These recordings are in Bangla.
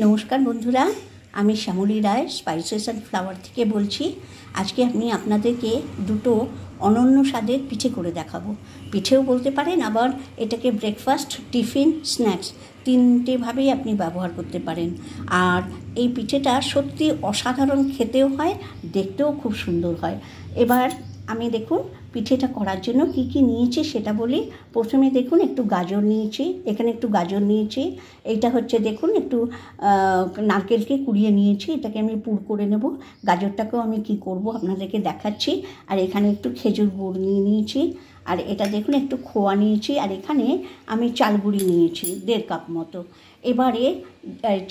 নমস্কার বন্ধুরা, আমি শ্যামলী রায় স্পাইসেস অ্যান্ড ফ্লাওয়ার থেকে বলছি। আজকে আমি আপনাদেরকে দুটো অনন্য স্বাদের পিঠে করে দেখাবো। পিঠেও বলতে পারেন, আবার এটাকে ব্রেকফাস্ট, টিফিন, স্ন্যাক্স তিনটেভাবেই আপনি ব্যবহার করতে পারেন। আর এই পিঠেটা সত্যি অসাধারণ খেতেও হয়, দেখতেও খুব সুন্দর হয়। এবার আমি দেখুন পিঠেটা করার জন্য কি কি নিয়েছি সেটা বলি। প্রথমে দেখুন একটু গাজর নিয়েছি, এখানে একটু গাজর নিয়েছি। এইটা হচ্ছে দেখুন একটু নারকেলকে কুড়িয়ে নিয়েছি, এটাকে আমি পুর করে নেব। গাজরটাকেও আমি কি করব আপনাদেরকে দেখাচ্ছি। আর এখানে একটু খেজুর গুড় নিয়ে নিয়েছি, আর এটা দেখুন একটু খোয়া নিয়েছি, আর এখানে আমি চালগুড়ি নিয়েছি 1.5 কাপ মতো। এবারে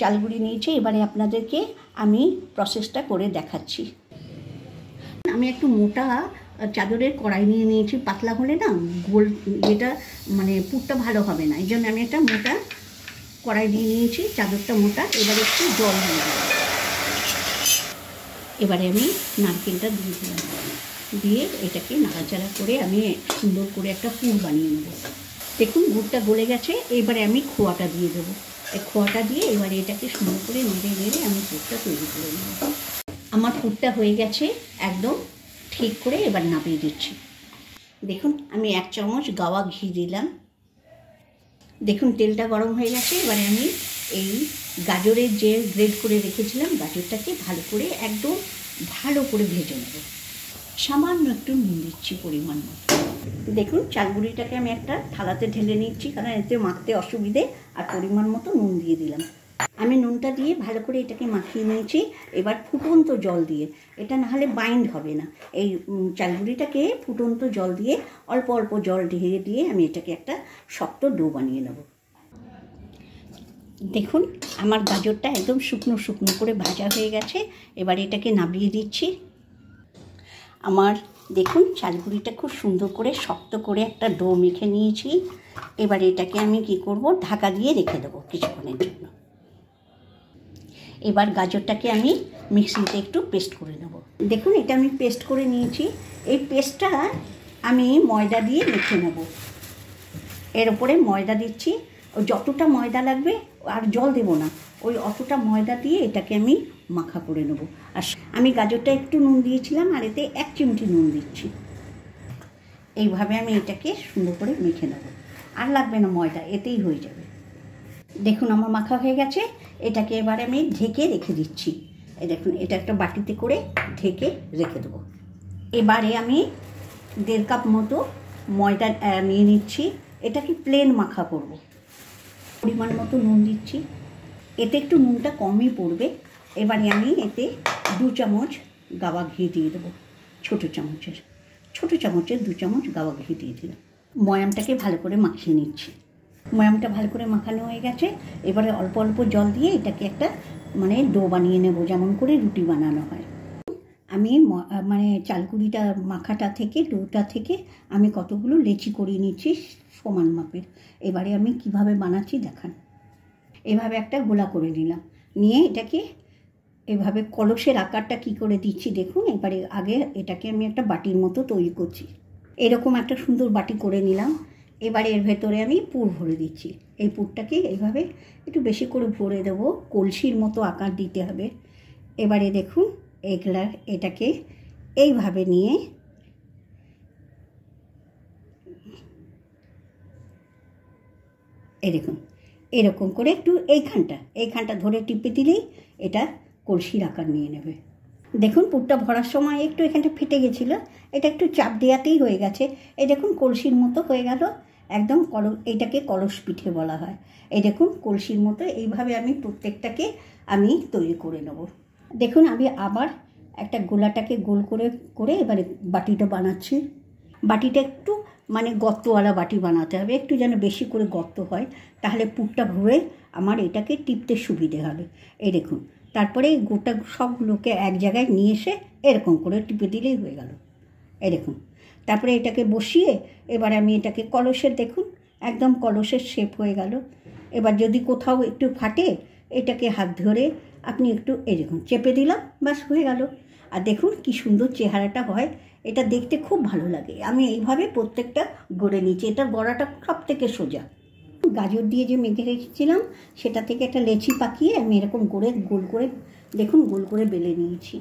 চালগুড়ি নিয়েছি, এবারে আপনাদেরকে আমি প্রসেসটা করে দেখাচ্ছি। আমি একটু মোটা চাদরের কড়াই নিয়ে নিয়েছি, পাতলা হলে না গোল যেটা মানে পুরটা ভালো হবে না, এই জন্য আমি একটা মোটা কড়াই নিয়ে নিয়েছি, চাদরটা মোটা। এবারে একটু জল দিয়ে দিলাম, এবারে আমি নারকেলটা দিয়ে দিলাম, দিয়ে এটাকে নাড়াচাড়া করে আমি সুন্দর করে একটা পুর বানিয়ে নেব। দেখুন গুড়টা গলে গেছে, এবারে আমি খোয়াটা দিয়ে দেবো। এই খোয়াটা দিয়ে এবারে এটাকে সুন্দর করে নেড়ে নেড়ে আমি পুরটা তৈরি করে নেব। আমার পুরটা হয়ে গেছে একদম ঠিক করে, এবার নামিয়ে দিচ্ছি। দেখুন আমি 1 চামচ গাওয়া ঘি দিলাম। দেখুন তেলটা গরম হয়ে গেছে, এবারে আমি এই গাজরের যে গ্রেড করে রেখেছিলাম গাজরটাকে ভালো করে একদম ভালো করে ভেজে নেব। সামান্য একটু নুন দিচ্ছি পরিমাণ মতো। দেখুন চালগুড়িটাকে আমি একটা থালাতে ঢেলে নিচ্ছি, কারণ এতে মাখতে অসুবিধে, আর পরিমাণ মতো নুন দিয়ে দিলাম। আমি নুনটা দিয়ে ভালো করে এটাকে মাখিয়ে নিয়েছি। এবার ফুটন্ত জল দিয়ে, এটা না হলে বাইন্ড হবে না, এই চালগুড়িটাকে ফুটন্ত জল দিয়ে অল্প অল্প জল ঢেলে দিয়ে আমি এটাকে একটা শক্ত ডো বানিয়ে নেব। দেখুন আমার গাজরটা একদম শুকনো শুকনো করে ভাজা হয়ে গেছে, এবার এটাকে নামিয়ে দিচ্ছি। আমার দেখুন চালগুড়িটা খুব সুন্দর করে শক্ত করে একটা ডো মেখে নিয়েছি। এবার এটাকে আমি কি করব, ঢাকা দিয়ে রেখে দেবো কিছুক্ষণের জন্য। এবার গাজরটাকে আমি মিক্সিতে একটু পেস্ট করে নেব। দেখুন এটা আমি পেস্ট করে নিয়েছি। এই পেস্টটা আমি ময়দা দিয়ে মেখে নেব। এর উপরে ময়দা দিচ্ছি, ওই যতটা ময়দা লাগবে, আর জল দেব না, ওই অতটা ময়দা দিয়ে এটাকে আমি মাখা করে নেব। আর আমি গাজরটা একটু নুন দিয়েছিলাম, আর এতে 1 চিমটি নুন দিচ্ছি। এইভাবে আমি এটাকে সুন্দর করে মেখে নেব, আর লাগবে না ময়দা, এতেই হয়ে যাবে। দেখুন আমার মাখা হয়ে গেছে, এটাকে এবারে আমি ঢেকে রেখে দিচ্ছি। এই দেখুন এটা একটা বাটিতে করে ঢেকে রেখে দেবো। এবারে আমি 1.5 কাপ মতো ময়দা নিয়ে নিচ্ছি, এটাকে প্লেন মাখা করব। পরিমাণ মতো নুন দিচ্ছি, এতে একটু নুনটা কমই পড়বে। এবারে আমি এতে 2 চামচ গাওয়া ঘি দিয়ে দেবো, ছোট চামচের 2 চামচ গাওয়া ঘি দিয়ে দিলাম। ময়ামটাকে ভালো করে মাখিয়ে নিচ্ছি। ময়ামটা ভালো করে মাখানো হয়ে গেছে, এবারে অল্প অল্প জল দিয়ে এটাকে একটা মানে ডো বানিয়ে নেব, যেমন করে রুটি বানানো হয়। আমি মানে চালকুড়িটা মাখাটা থেকে, ডোটা থেকে আমি কতগুলো লেচি করিয়ে নিচ্ছি সমান মাপের। এবারে আমি কিভাবে বানাচ্ছি দেখান। এভাবে একটা গোলা করে নিলাম, নিয়ে এটাকে এভাবে কলসের আকারটা কি করে দিচ্ছি দেখুন। এবারে আগে এটাকে আমি একটা বাটির মতো তৈরি করছি, এরকম একটা সুন্দর বাটি করে নিলাম। এবারে এর ভেতরে আমি পুর ভরে দিচ্ছি। এই পুরটাকে এইভাবে একটু বেশি করে ভরে দেবো, কলসির মতো আকার দিতে হবে। এবারে দেখুন এটাকে এইভাবে নিয়ে এই দেখুন এরকম করে একটু এইখানটা ধরে টিপে দিলেই এটা কলসির আকার নিয়ে নেবে। দেখুন পুরটা ভরার সময় একটু এখানটা ফেটে গেছিলো, এটা একটু চাপ দেওয়াতেই হয়ে গেছে। এই দেখুন কলসির মতো হয়ে গেল একদম। এইটাকে কলস পিঠে বলা হয়। এই দেখুন কলসির মতো এইভাবে আমি প্রত্যেকটাকে আমি তৈরি করে নেব। দেখুন আমি আবার একটা গোলাটাকে গোল করে করে এবারে বাটিটা বানাচ্ছি। বাটিটা একটু মানে গর্তওয়ালা বাটি বানাতে হবে, একটু যেন বেশি করে গর্ত হয়, তাহলে পুরটা ভরে আমার এটাকে টিপতে সুবিধে হবে। এই দেখুন তারপরে এই গোটা সবগুলোকে এক জায়গায় নিয়ে এসে এরকম করে টিপে দিলেই হয়ে গেল। এই দেখুন তারপরে এটাকে বসিয়ে এবার আমি এটাকে কলসের, দেখুন একদম কলসের শেপ হয়ে গেল। এবার যদি কোথাও একটু ফাটে, এটাকে হাত ধরে আপনি একটু এই দেখুন চেপে দিলাম, ব্যাস হয়ে গেল। আর দেখুন কি সুন্দর চেহারাটা হয়, এটা দেখতে খুব ভালো লাগে। আমি এইভাবে প্রত্যেকটা গড়ে নিচ্ছি, এটা গড়াটা সব থেকে সোজা। গাজর দিয়ে যে মেখে রেখেছিলাম সেটা থেকে একটা লেচি পাকিয়ে আমি এরকম করে গোল করে, দেখুন গোল করে বেলে নিয়েছি।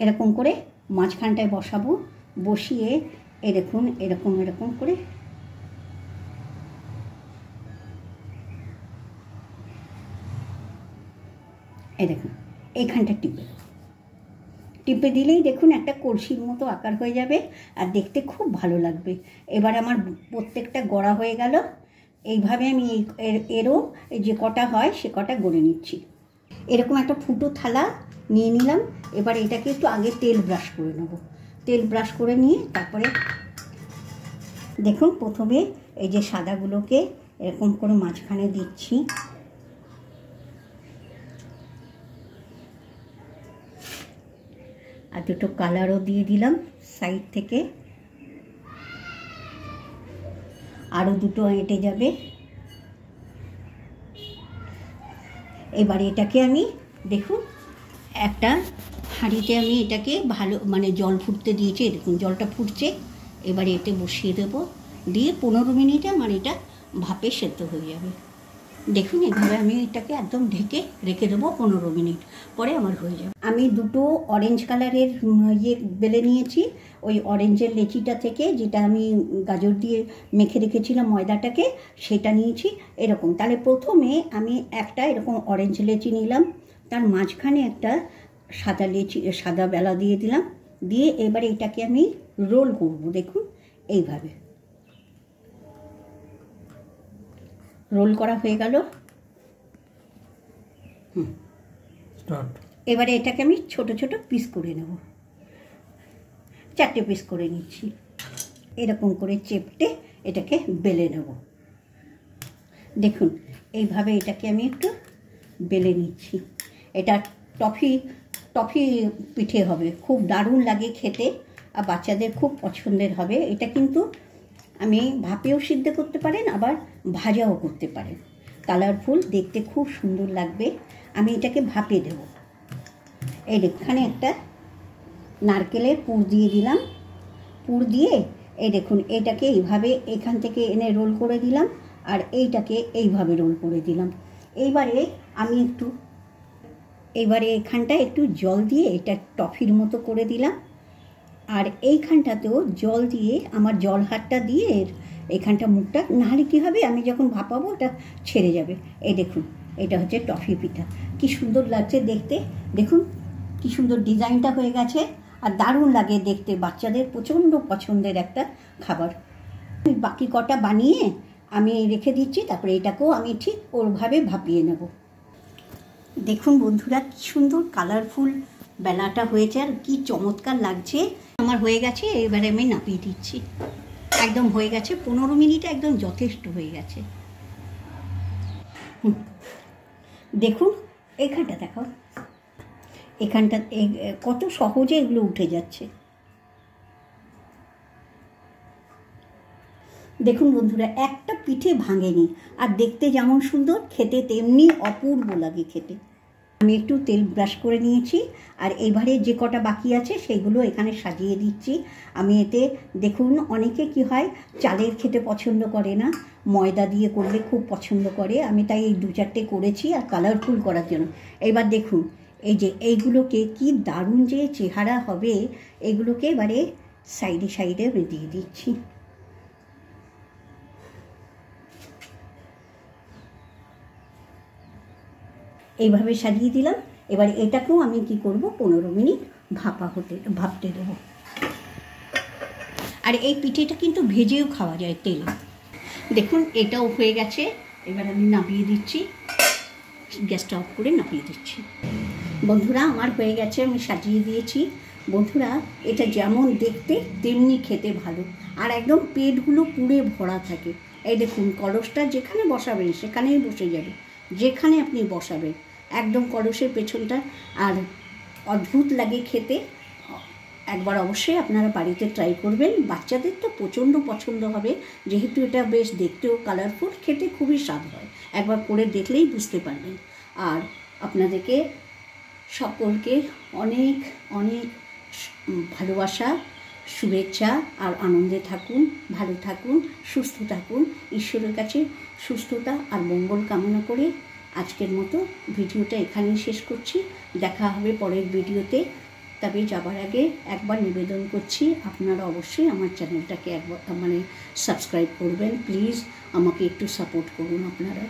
এরকম করে মাঝখানটায় বসাবো, বসিয়ে এই দেখুন এরকম এরকম করে এই দেখুন এইখানটা টিপে দিলেই দেখুন একটা কলসির মতো আকার হয়ে যাবে আর দেখতে খুব ভালো লাগবে। এবার আমার প্রত্যেকটা গড়া হয়ে গেল। এইভাবে আমি এরও যে কটা হয় সে কটা গড়ে নিচ্ছি। এরকম একটা ফুটো থালা নিয়ে নিলাম। এবার এটাকে একটু আগে তেল ব্রাশ করে নেব। তেল ব্রাশ করে নিয়ে তারপরে দেখুন প্রথমে এই যে সাদাগুলোকে এরকম করে মাঝখানে দিচ্ছি। আর দুটো কালারও দিয়ে দিলাম সাইড থেকে, আরও দুটো এঁটে যাবে। এবার এটাকে আমি দেখুন একটা হাঁড়িতে আমি এটাকে ভালো মানে জল ফুটতে দিয়েছি, দেখুন জলটা ফুটছে। এবারে এতে বসিয়ে দেবো, দিয়ে 15 মিনিটে আমার এটা ভাপে সেদ্ধ হয়ে যাবে। দেখুন এভাবে আমি এটাকে একদম ঢেকে রেখে দেবো 15 মিনিট, পরে আমার হয়ে যাবে। আমি দুটো অরেঞ্জ কালারের বেলে নিয়েছি। ওই অরেঞ্জের লেচিটা থেকে যেটা আমি গাজর দিয়ে মেখে রেখেছিলাম ময়দাটাকে, সেটা নিয়েছি এরকম। তাহলে প্রথমে আমি একটা এরকম অরেঞ্জ লেচি নিলাম, তার মাঝখানে একটা সাদা বেলা দিয়ে দিলাম, দিয়ে এবারে এটাকে আমি রোল করব। দেখুন এইভাবে রোল করা হয়ে গেল। এবারে এটাকে আমি ছোট ছোট পিস করে নেব। 4টে পিস করে নিচ্ছি। এরকম করে চেপটে এটাকে বেলে নেব। দেখুন এইভাবে এটাকে আমি একটু বেলে নিচ্ছি। এটা টফি পিঠে হবে, খুব দারুণ লাগে খেতে আর বাচ্চাদের খুব পছন্দের হবে। এটা কিন্তু আমি ভাপেও সিদ্ধ করতে পারেন, আবার ভাজাও করতে পারেন। কালারফুল, দেখতে খুব সুন্দর লাগবে। আমি এটাকে ভাপে দেব। এই এখানে একটা নারকেলের পুর দিয়ে দিলাম। পুর দিয়ে এই দেখুন এটাকে এইভাবে এখান থেকে এনে রোল করে দিলাম, আর এইটাকে এইভাবে রোল করে দিলাম। এইবারে এখানটা একটু জল দিয়ে এটা টফির মতো করে দিলাম, আর এইখানটাতেও জল দিয়ে আমার জল হাতটা দিয়ে এখানটা মুখটা, নাহলে কী হবে আমি যখন ভাপাবো ওটা ছেড়ে যাবে। এই দেখুন এটা হচ্ছে টফি পিঠা। কি সুন্দর লাগছে দেখতে, দেখুন কি সুন্দর ডিজাইনটা হয়ে গেছে আর দারুণ লাগে দেখতে। বাচ্চাদের প্রচণ্ড পছন্দের একটা খাবার। বাকি কটা বানিয়ে আমি রেখে দিচ্ছি, তারপরে এটাকেও আমি ঠিক ওরভাবে ভাপিয়ে নেব। দেখুন বন্ধুরা কি সুন্দর কালারফুল বেলাটা হয়েছে আর কি চমৎকার লাগছে। আমার হয়ে গেছে, এবারে আমি নাপিয়ে দিচ্ছি। একদম হয়ে গেছে, 15 মিনিটে একদম যথেষ্ট হয়ে গেছে। দেখুন এখানটা দেখাও, এখানটা কত সহজে এগুলো উঠে যাচ্ছে। দেখুন বন্ধুরা একটা পিঠে ভাঙেনি, আর দেখতে যেমন সুন্দর খেতে তেমনি অপূর্ব লাগে খেতে। আমি একটু তেল ব্রাশ করে নিয়েছি, আর এবারে যে কটা বাকি আছে সেগুলো এখানে সাজিয়ে দিচ্ছি। আমি এতে দেখুন অনেকে কি হয় চালের খেতে পছন্দ করে না, ময়দা দিয়ে করলে খুব পছন্দ করে। আমি তাই এই 2-4টে করেছি আর কালারফুল করার জন্য। এবার দেখুন এই যে এইগুলোকে কি দারুণ যে চেহারা হবে, এগুলোকে এবারে সাইডে সাইডে দিয়ে দিচ্ছি। এইভাবে সাজিয়ে দিলাম। এবার এটাকেও আমি কি করব 15 মিনিট ভাপতে দেবো। আর এই পিঠেটা কিন্তু ভেজেও খাওয়া যায় তেলে। দেখুন এটাও হয়ে গেছে, এবার আমি নামিয়ে দিচ্ছি। গ্যাসটা অফ করে নামিয়ে দিচ্ছি। বন্ধুরা আমার হয়ে গেছে, আমি সাজিয়ে দিয়েছি। বন্ধুরা এটা যেমন দেখতে তেমনি খেতে ভালো, আর একদম পেটগুলো পুড়ে ভরা থাকে। এই দেখুন কলসটা যেখানে বসাবেন সেখানেই বসে যাবে, যেখানে আপনি বসাবেন একদম কলসের পেছনটা। আর অদ্ভুত লাগে খেতে। একবার অবশ্যই আপনারা বাড়িতে ট্রাই করবেন। বাচ্চাদের তো প্রচণ্ড পছন্দ হবে, যেহেতু এটা বেশ দেখতেও কালারফুল, খেতে খুবই স্বাদ হয়। একবার করে দেখলেই বুঝতে পারবেন। আর আপনাদেরকে সকলকে অনেক অনেক ভালোবাসা, শুভেচ্ছা, আর আনন্দে থাকুন, ভালো থাকুন, সুস্থ থাকুন। ঈশ্বরের কাছে সুস্থতা আর মঙ্গল কামনা করে আজকের মতো ভিডিওটা এখানেই শেষ করছি। দেখা হবে পরের ভিডিওতে। তবে যাবার আগে একবার নিবেদন করছি, আপনারা অবশ্যই আমার চ্যানেলটাকে একবার সাবস্ক্রাইব করবেন। প্লিজ আমাকে একটু সাপোর্ট করুন আপনারা।